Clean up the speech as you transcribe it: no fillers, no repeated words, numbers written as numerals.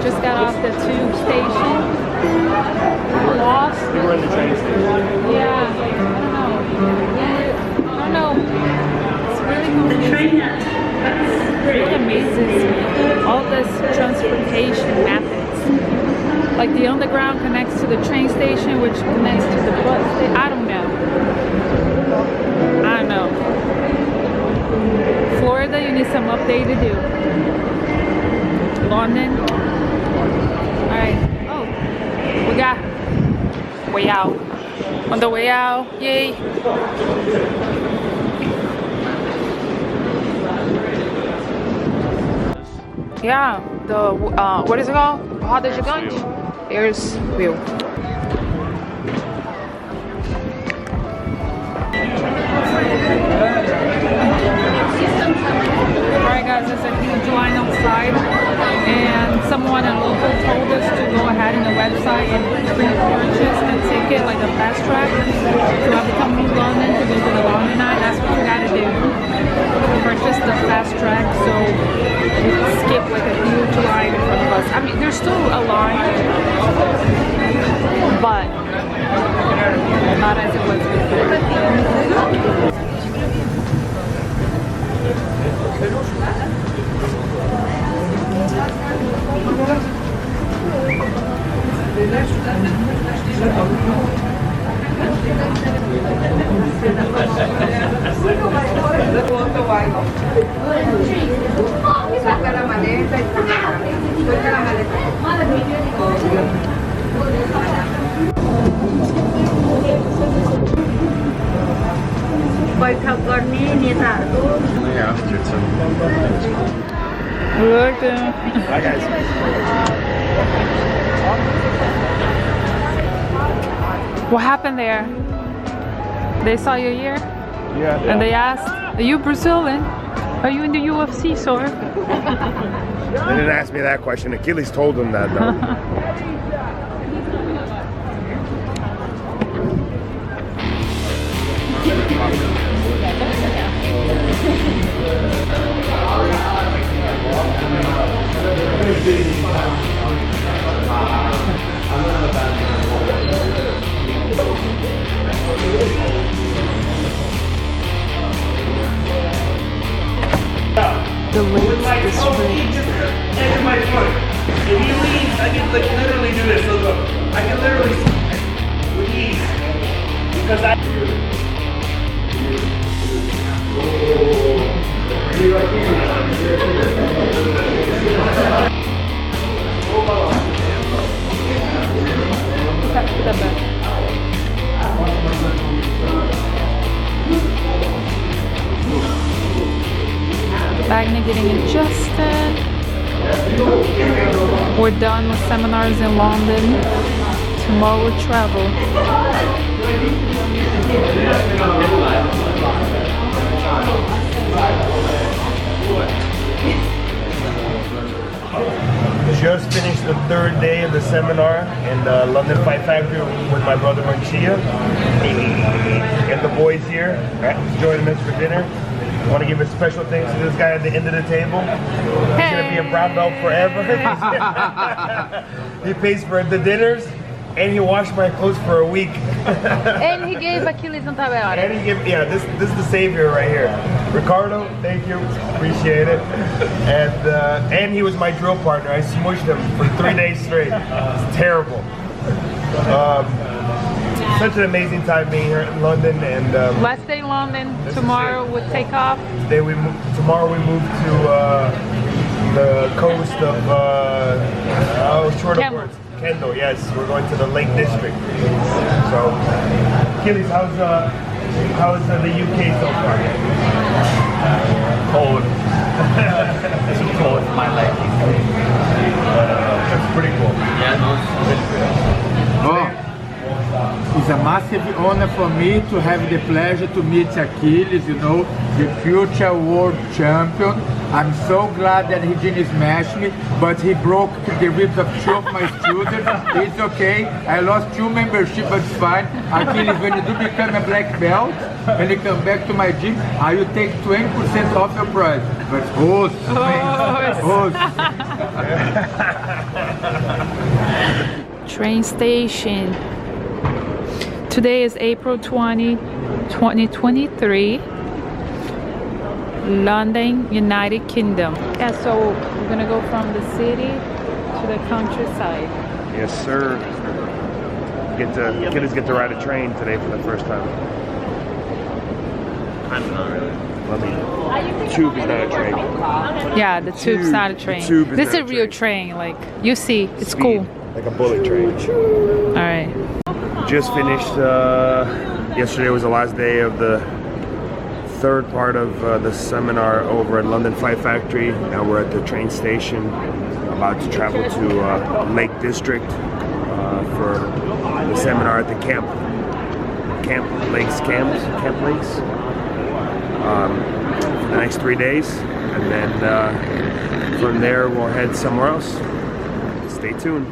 just got off the tube station. Lost. We were in the train station. Yeah, I don't know. It's really confusing. It amazes me. All this transportation methods. Like the underground connects to the train station, which connects to the bus station. I don't know. I don't know. Florida, you need some update to do. London. Alright. Oh, we got way out. On the way out. Yay. Yeah, the what is it called? Roda gigante? Here's wheel. Alright guys, there's a huge line outside and someone at local told us to go ahead in the website and pre-purchase a ticket, like a fast track, to have to come to London to go to the London Eye. That's what we gotta do. Purchase the fast track so we skip like a huge line in front of us. I mean, there's still a line, but not as it was before. Saca la maleta y pone la maleta. Suelta la maleta. Quay theo con đi thả tốt. Look. Bye guys. What happened there? They saw you here? Yeah. And they asked, are you Brazilian? Are you in the UFC, sir? They didn't ask me that question. Achilles told them that though. The weight is Edge of my foot. If he leans, I can like literally do this. Look, I can literally with ease because I. Vagner getting adjusted. We're done with seminars in London. Tomorrow we travel. Just finished the third day of the seminar in the London Fight Factory with my brother Manchinha and the boys here. Joining us for dinner. I want to give a special thanks to this guy at the end of the table. He's going to be a brown belt forever. He pays for the dinners and he washed my clothes for a week. And he gave Achilles on tabela. And he gave, yeah, this is the savior right here. Ricardo, thank you, appreciate it. And he was my drill partner. I smushed him for 3 days straight. It's terrible. Such an amazing time being here in London, and Last day in London. Tomorrow we take off. tomorrow we move to the coast of short of Kendal. words. Kendal, yes, we're going to the Lake District. So, Achilles, how's the UK so far? Cold. Too cold for my liking. That's pretty cool. Yeah, no, it's really good. Oh, it's a massive honor for me to have the pleasure to meet Achilles, you know, the future world champion. I'm so glad that he didn't smash me, but he broke the ribs of 2 of my students. It's okay. I lost 2 memberships, but it's fine. Achilles, when you do become a black belt, when you come back to my gym, I will take 20% off your price. But host, host. train station. Today is April 20, 2023. London, United Kingdom. Yeah, so we're gonna go from the city to the countryside. Yes, sir. Kiddos get to ride a train today for the first time. I'm not really. I mean, tube is not a train. Yeah, the tube's not a train. This is a real train. Like you see, it's Speed, cool. like a bullet train. All right. Just finished. Yesterday was the last day of the third part of the seminar over at London Fight Factory. Now we're at the train station, about to travel to Lake District for the seminar at the Camp Lakes for the next 3 days, and then from there we'll head somewhere else. Stay tuned.